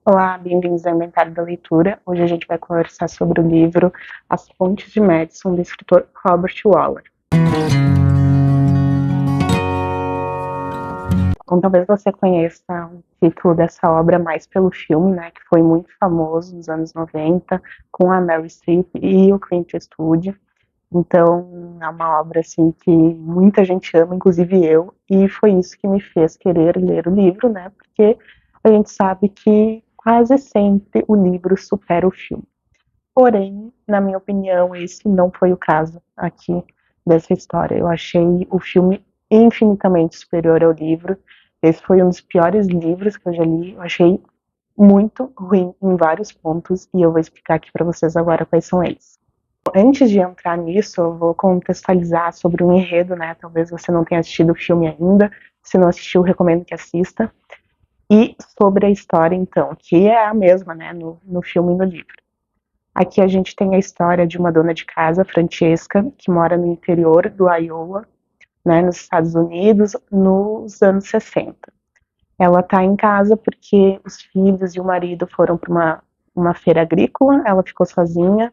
Olá, bem-vindos ao Inventário da Leitura. Hoje a gente vai conversar sobre o livro As Pontes de Madison, do escritor Robert Waller. Então, talvez você conheça o título dessa obra mais pelo filme, né, que foi muito famoso nos anos 90, com a Meryl Streep e o Clint Eastwood. Então, é uma obra assim que muita gente ama, inclusive eu, e foi isso que me fez querer ler o livro, né? Porque a gente sabe que quase sempre o livro supera o filme. Porém, na minha opinião, esse não foi o caso aqui dessa história. Eu achei o filme infinitamente superior ao livro. Esse foi um dos piores livros que eu já li. Eu achei muito ruim em vários pontos e eu vou explicar aqui para vocês agora quais são eles. Antes de entrar nisso, eu vou contextualizar sobre o enredo, né? Talvez você não tenha assistido o filme ainda. Se não assistiu, recomendo que assista. E sobre a história, então, que é a mesma, né, no filme e no livro. Aqui a gente tem a história de uma dona de casa, Francesca, que mora no interior do Iowa, né, nos Estados Unidos, nos anos 60. Ela está em casa porque os filhos e o marido foram para uma feira agrícola, ela ficou sozinha,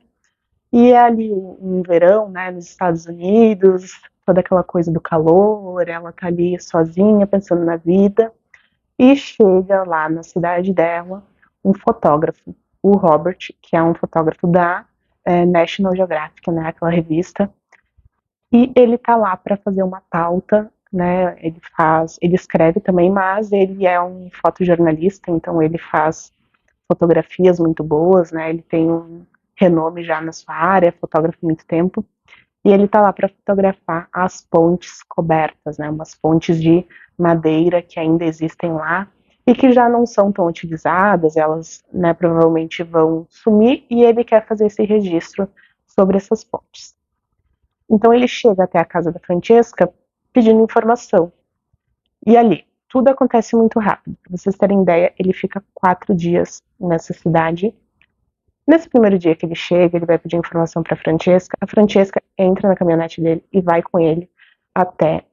e é ali um verão, né, nos Estados Unidos, toda aquela coisa do calor, ela tá ali sozinha, pensando na vida, e chega lá na cidade dela um fotógrafo, o Robert, que é um fotógrafo da National Geographic, né, aquela revista, e ele tá lá para fazer uma pauta, né, ele escreve também, mas ele é um fotojornalista, então ele faz fotografias muito boas, né, ele tem um renome já na sua área, é fotógrafo há muito tempo, e ele tá lá para fotografar as pontes cobertas, né, umas pontes de madeira que ainda existem lá e que já não são tão utilizadas, elas, né, provavelmente vão sumir e ele quer fazer esse registro sobre essas pontes. Então ele chega até a casa da Francesca pedindo informação. E ali, tudo acontece muito rápido. Para vocês terem ideia, ele fica 4 dias nessa cidade. Nesse primeiro dia que ele chega, ele vai pedir informação para a Francesca entra na caminhonete dele e vai com ele até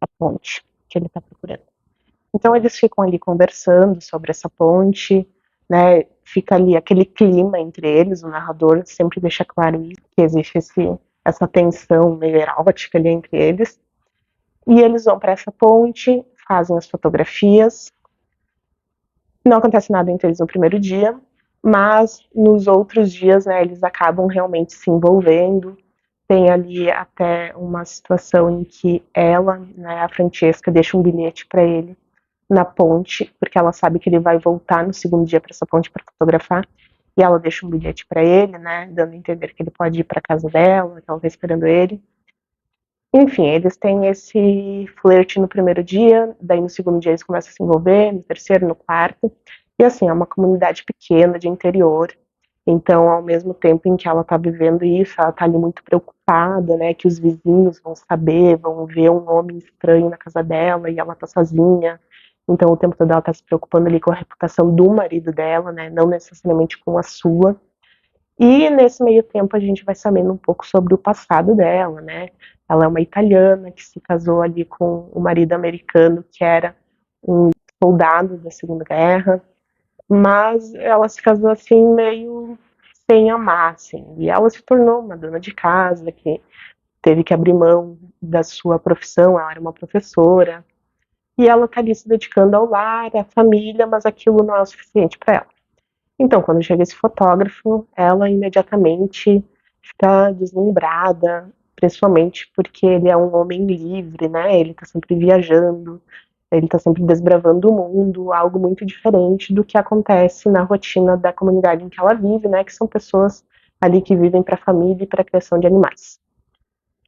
a ponte que ele está procurando. Então eles ficam ali conversando sobre essa ponte, né? Fica ali aquele clima entre eles, o narrador sempre deixa claro isso, que existe essa tensão meio erótica ali entre eles. E eles vão para essa ponte, fazem as fotografias. Não acontece nada entre eles no primeiro dia, mas nos outros dias, né, eles acabam realmente se envolvendo. Tem ali até uma situação em que ela, né, a Francesca, deixa um bilhete para ele na ponte, porque ela sabe que ele vai voltar no segundo dia para essa ponte para fotografar. E ela deixa um bilhete para ele, né, dando a entender que ele pode ir para casa dela, que ela está esperando ele. Enfim, eles têm esse flerte no primeiro dia, daí no segundo dia eles começam a se envolver, no terceiro, no quarto. E assim, é uma comunidade pequena, de interior. Então, ao mesmo tempo em que ela tá vivendo isso, ela tá ali muito preocupada, né, que os vizinhos vão saber, vão ver um homem estranho na casa dela e ela tá sozinha. Então, o tempo todo ela tá se preocupando ali com a reputação do marido dela, né, não necessariamente com a sua. E nesse meio tempo a gente vai sabendo um pouco sobre o passado dela, né? Ela é uma italiana que se casou ali com o marido americano, que era um soldado da Segunda Guerra, mas ela se casou assim meio sem amar, assim. E ela se tornou uma dona de casa que teve que abrir mão da sua profissão, ela era uma professora, e ela está ali se dedicando ao lar, à família, mas aquilo não é o suficiente para ela. Então, quando chega esse fotógrafo, ela imediatamente fica deslumbrada, principalmente porque ele é um homem livre, né? Ele está sempre viajando, ele está sempre desbravando o mundo, algo muito diferente do que acontece na rotina da comunidade em que ela vive, né? Que são pessoas ali que vivem para a família e para a criação de animais.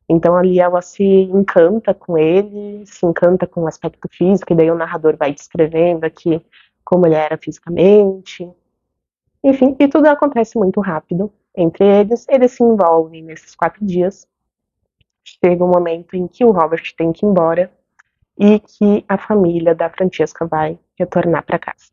Então ali ela se encanta com ele, se encanta com o aspecto físico, e daí o narrador vai descrevendo aqui como ele era fisicamente, enfim, e tudo acontece muito rápido entre eles. Eles se envolvem nesses 4 dias. Chega um momento em que o Robert tem que ir embora e que a família da Francesca vai retornar para casa.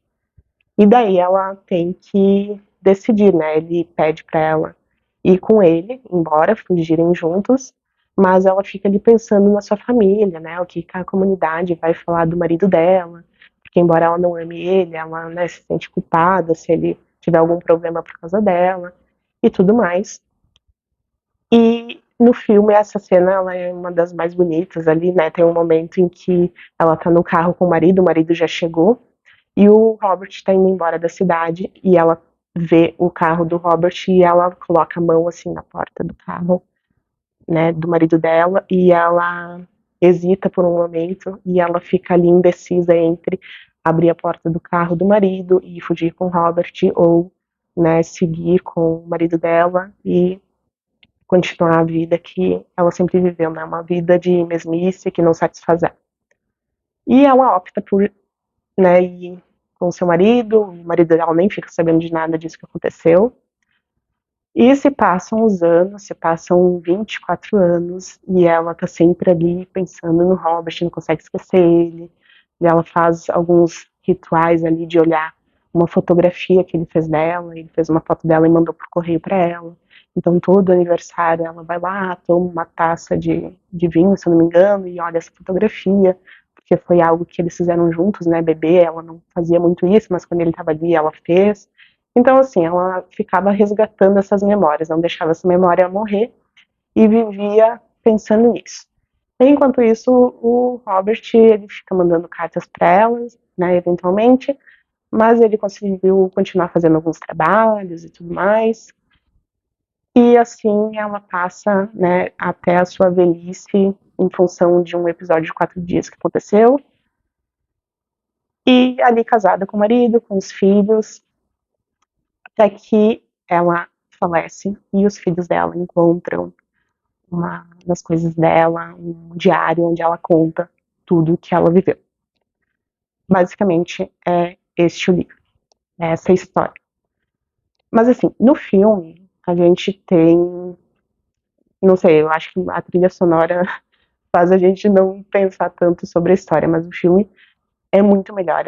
E daí ela tem que decidir, né? Ele pede para ela ir com ele, embora, fugirem juntos, mas ela fica ali pensando na sua família, né? O que a comunidade vai falar do marido dela, porque embora ela não ame ele, ela, né, se sente culpada se ele tiver algum problema por causa dela e tudo mais. E no filme essa cena ela é uma das mais bonitas ali, né? Tem um momento em que ela tá no carro com o marido já chegou e o Robert tá indo embora da cidade e ela vê o carro do Robert e ela coloca a mão assim na porta do carro, né, do marido dela e ela hesita por um momento e ela fica ali indecisa entre abrir a porta do carro do marido e fugir com o Robert ou, né, seguir com o marido dela e continuar a vida que ela sempre viveu, né, uma vida de mesmice que não satisfaz ela. E ela opta por, né, ir com seu marido, o marido dela nem fica sabendo de nada disso que aconteceu. E se passam os anos, se passam 24 anos, e ela tá sempre ali pensando no Robert, não consegue esquecer ele. E ela faz alguns rituais ali de olhar uma fotografia que ele fez dela, ele fez uma foto dela e mandou por correio para ela. Então, todo aniversário ela vai lá, toma uma taça de vinho, se eu não me engano, e olha essa fotografia, porque foi algo que eles fizeram juntos, né, bebê, ela não fazia muito isso, mas quando ele estava ali, ela fez. Então, assim, ela ficava resgatando essas memórias, não deixava essa memória morrer e vivia pensando nisso. Enquanto isso, o Robert, ele fica mandando cartas para elas, né, eventualmente, mas ele conseguiu continuar fazendo alguns trabalhos e tudo mais. E assim ela passa, né, até a sua velhice em função de um episódio de 4 dias que aconteceu. E ali casada com o marido, com os filhos, até que ela falece e os filhos dela encontram uma das coisas dela, um diário onde ela conta tudo que ela viveu. Basicamente é este o livro, é essa história. Mas assim, no filme a gente tem, não sei, eu acho que a trilha sonora faz a gente não pensar tanto sobre a história, mas o filme é muito melhor.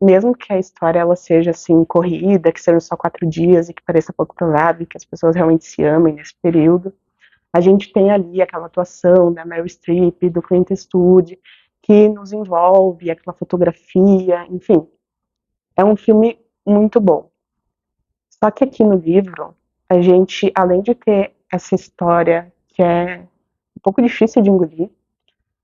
Mesmo que a história ela seja assim corrida, que sejam só 4 dias e que pareça pouco provável que as pessoas realmente se amem nesse período, a gente tem ali aquela atuação da Meryl Streep, do Clint Eastwood, que nos envolve, aquela fotografia, enfim, é um filme muito bom. Só que aqui no livro, a gente, além de ter essa história que é um pouco difícil de engolir,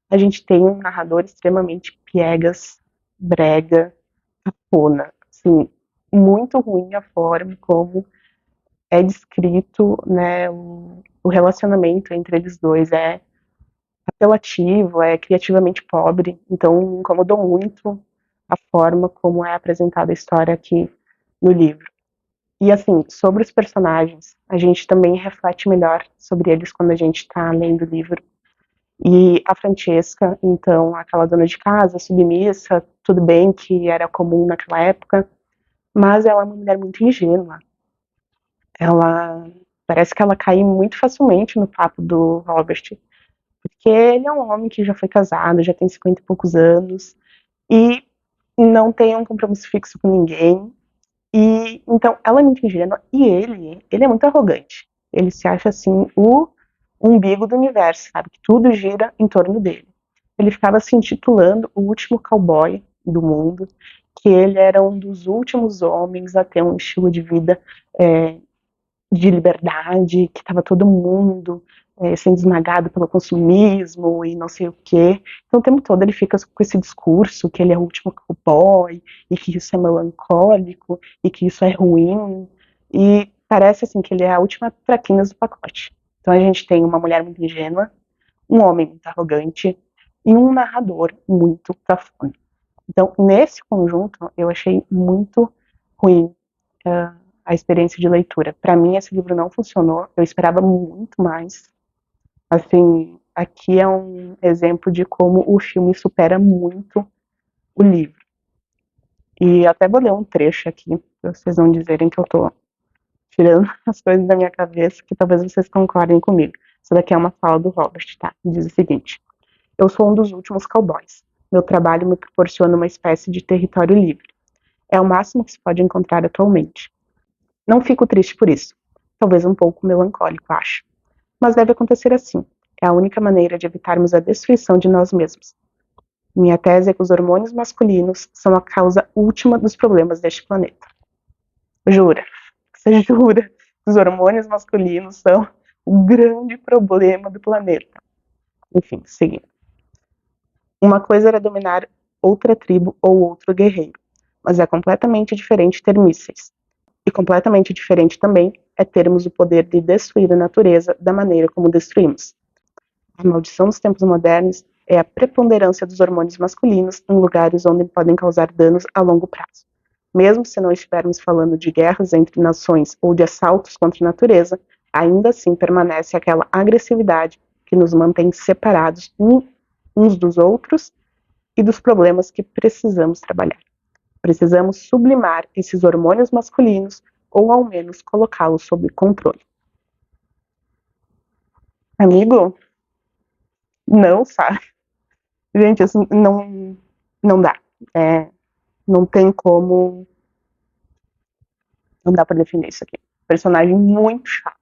a gente tem um narrador extremamente piegas, brega, cafona, assim, muito ruim a forma como é descrito, né, o relacionamento entre eles dois é apelativo, é criativamente pobre, então incomodou muito a forma como é apresentada a história aqui no livro. E assim, sobre os personagens, a gente também reflete melhor sobre eles quando a gente está lendo o livro. E a Francesca, então, aquela dona de casa, submissa, tudo bem que era comum naquela época, mas ela é uma mulher muito ingênua. Ela parece que ela cai muito facilmente no papo do Robert, porque ele é um homem que já foi casado, já tem 50 e poucos anos, e não tem um compromisso fixo com ninguém. E então ela é muito ingênua e ele é muito arrogante. Ele se acha assim o umbigo do universo, sabe? Que tudo gira em torno dele. Ele ficava se intitulando o último cowboy do mundo, que ele era um dos últimos homens a ter um estilo de vida é, de liberdade, que estava todo mundo sendo esmagado pelo consumismo e não sei o quê. Então o tempo todo ele fica com esse discurso que ele é o último cowboy e que isso é melancólico e que isso é ruim e parece assim que ele é a última traquinas do pacote. Então a gente tem uma mulher muito ingênua, um homem muito arrogante e um narrador muito cafona. Então nesse conjunto eu achei muito ruim a experiência de leitura. Para mim, esse livro não funcionou. Eu esperava muito mais. Assim, aqui é um exemplo de como o filme supera muito o livro. E até vou ler um trecho aqui, pra vocês não dizerem que eu tô tirando as coisas da minha cabeça, que talvez vocês concordem comigo. Essa daqui é uma fala do Robert, tá? Diz o seguinte: eu sou um dos últimos cowboys. Meu trabalho me proporciona uma espécie de território livre. É o máximo que se pode encontrar atualmente. Não fico triste por isso. Talvez um pouco melancólico, acho. Mas deve acontecer assim. É a única maneira de evitarmos a destruição de nós mesmos. Minha tese é que os hormônios masculinos são a causa última dos problemas deste planeta. Jura? Você jura que os hormônios masculinos são o grande problema do planeta? Enfim, seguindo. Uma coisa era dominar outra tribo ou outro guerreiro, mas é completamente diferente ter mísseis. E completamente diferente também é termos o poder de destruir a natureza da maneira como destruímos. A maldição dos tempos modernos é a preponderância dos hormônios masculinos em lugares onde podem causar danos a longo prazo. Mesmo se não estivermos falando de guerras entre nações ou de assaltos contra a natureza, ainda assim permanece aquela agressividade que nos mantém separados uns dos outros e dos problemas que precisamos trabalhar. Precisamos sublimar esses hormônios masculinos ou ao menos colocá-los sob controle. Amigo, não sabe. Gente, assim, não dá. Não tem como. Não dá pra definir isso aqui. Personagem muito chato,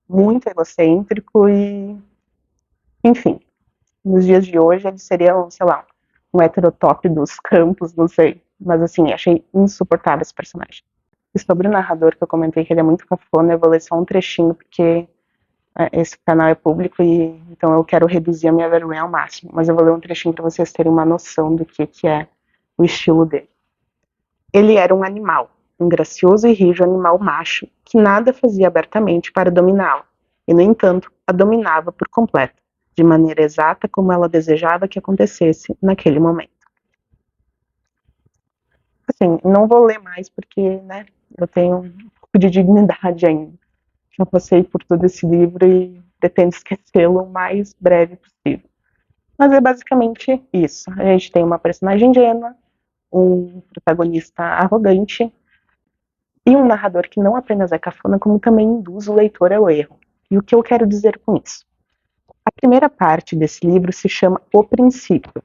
muito egocêntrico e. Enfim, nos dias de hoje ele seria, sei lá, um heterotop dos campos, não sei. Mas assim, achei insuportável esse personagem. E sobre o narrador que eu comentei que ele é muito cafona, eu vou ler só um trechinho, porque esse canal é público e então eu quero reduzir a minha vergonha ao máximo. Mas eu vou ler um trechinho para vocês terem uma noção do que é o estilo dele. Ele era um animal, um gracioso e rijo animal macho, que nada fazia abertamente para dominá-la, e no entanto a dominava por completo, de maneira exata como ela desejava que acontecesse naquele momento. Assim, não vou ler mais porque, né, eu tenho um pouco de dignidade ainda. Já passei por todo esse livro e pretendo esquecê-lo o mais breve possível. Mas é basicamente isso. A gente tem uma personagem ingênua, um protagonista arrogante e um narrador que não apenas é cafona, como também induz o leitor ao erro. E o que eu quero dizer com isso? A primeira parte desse livro se chama O Princípio,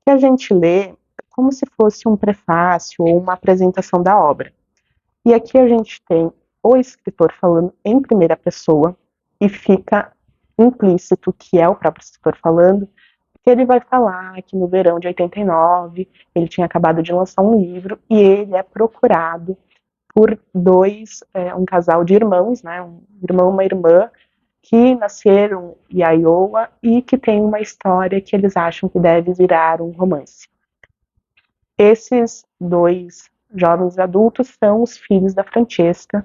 que a gente lê como se fosse um prefácio ou uma apresentação da obra. E aqui a gente tem o escritor falando em primeira pessoa e fica implícito que é o próprio escritor falando, que ele vai falar que no verão de 89 ele tinha acabado de lançar um livro e ele é procurado por um casal de irmãos, né, um irmão e uma irmã, que nasceram em Iowa e que tem uma história que eles acham que deve virar um romance. Esses dois jovens adultos são os filhos da Francesca,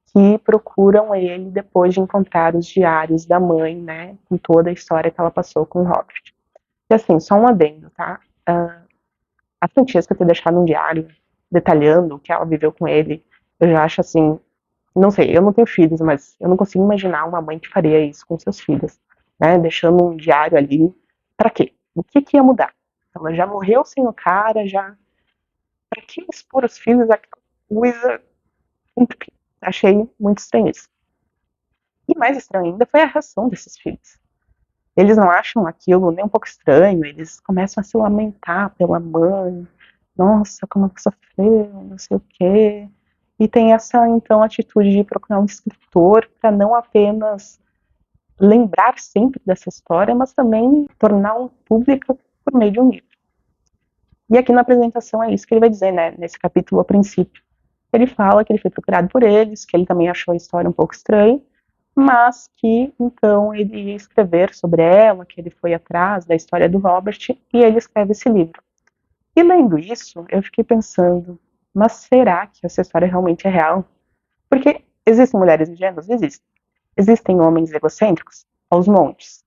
que procuram ele depois de encontrar os diários da mãe, né, com toda a história que ela passou com o Robert. E assim, só um adendo, tá? A Francesca ter deixado um diário detalhando o que ela viveu com ele, eu já acho assim, não sei, eu não tenho filhos, mas eu não consigo imaginar uma mãe que faria isso com seus filhos, né, deixando um diário ali, pra quê? O que ia mudar? Ela já morreu sem o cara, já... Pra que expor os filhos a coisa? Enfim, achei muito estranho isso. E mais estranho ainda foi a reação desses filhos. Eles não acham aquilo nem um pouco estranho, eles começam a se lamentar pela mãe, nossa, como ela sofreu, não sei o quê. E tem essa, então, atitude de procurar um escritor para não apenas lembrar sempre dessa história, mas também torná-la pública por meio de um livro. E aqui na apresentação é isso que ele vai dizer, né, nesse capítulo, a princípio. Ele fala que ele foi procurado por eles, que ele também achou a história um pouco estranha, mas que então ele ia escrever sobre ela, que ele foi atrás da história do Robert, e ele escreve esse livro. E lendo isso, eu fiquei pensando, mas será que essa história realmente é real? Porque existem mulheres ingênuas? Existem. Existem homens egocêntricos? Aos montes.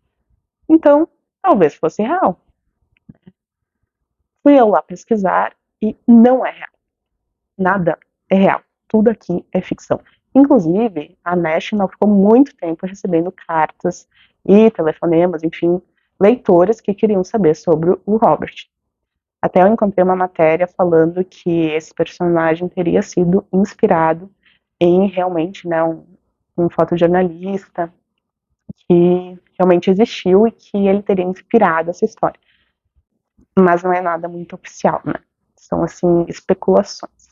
Então, talvez fosse real. Fui eu lá pesquisar e não é real. Nada é real. Tudo aqui é ficção. Inclusive, a National ficou muito tempo recebendo cartas e telefonemas, enfim, leitores que queriam saber sobre o Robert. Até eu encontrei uma matéria falando que esse personagem teria sido inspirado em realmente, né, um fotojornalista que realmente existiu e que ele teria inspirado essa história. Mas não é nada muito oficial, né? São, assim, especulações.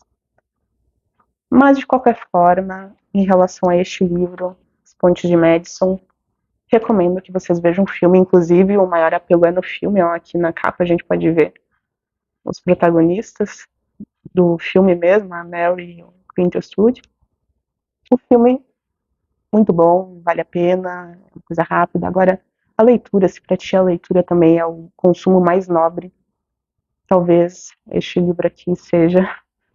Mas, de qualquer forma, em relação a este livro, As Pontes de Madison, Recomendo que vocês vejam o filme, inclusive o maior apelo é no filme, ó, aqui na capa a gente pode ver os protagonistas do filme mesmo, a Mary e o Clint Eastwood. O filme, muito bom, vale a pena, é uma coisa rápida. Agora, a leitura, se pra ti a leitura também é o consumo mais nobre, talvez este livro aqui seja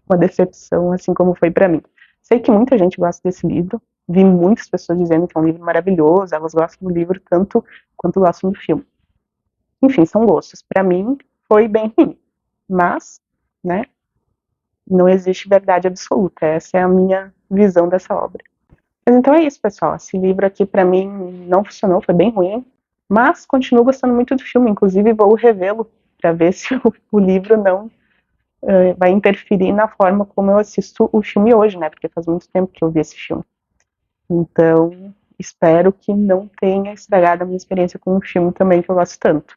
uma decepção, assim como foi para mim. Sei que muita gente gosta desse livro, vi muitas pessoas dizendo que é um livro maravilhoso, elas gostam do livro tanto quanto gostam do filme. Enfim, são gostos. Para mim, foi bem ruim, mas, né, não existe verdade absoluta. Essa é a minha visão dessa obra. Mas então é isso, pessoal. Esse livro aqui, para mim, não funcionou, foi bem ruim, mas continuo gostando muito do filme. Inclusive, vou revê-lo para ver se o livro não vai interferir na forma como eu assisto o filme hoje, né? Porque faz muito tempo que eu vi esse filme. Então, espero que não tenha estragado a minha experiência com o filme também, que eu gosto tanto.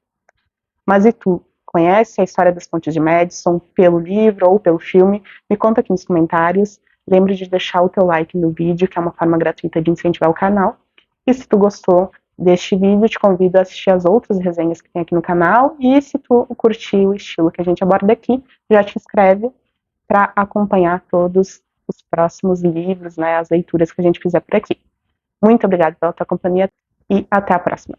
Mas e tu? Conhece a história das Pontes de Madison pelo livro ou pelo filme? Me conta aqui nos comentários. Lembre de deixar o teu like no vídeo, que é uma forma gratuita de incentivar o canal. E se tu gostou deste vídeo, te convido a assistir as outras resenhas que tem aqui no canal. E se tu curtir o estilo que a gente aborda aqui, já te inscreve para acompanhar todos os próximos livros, né, as leituras que a gente fizer por aqui. Muito obrigada pela tua companhia e até a próxima.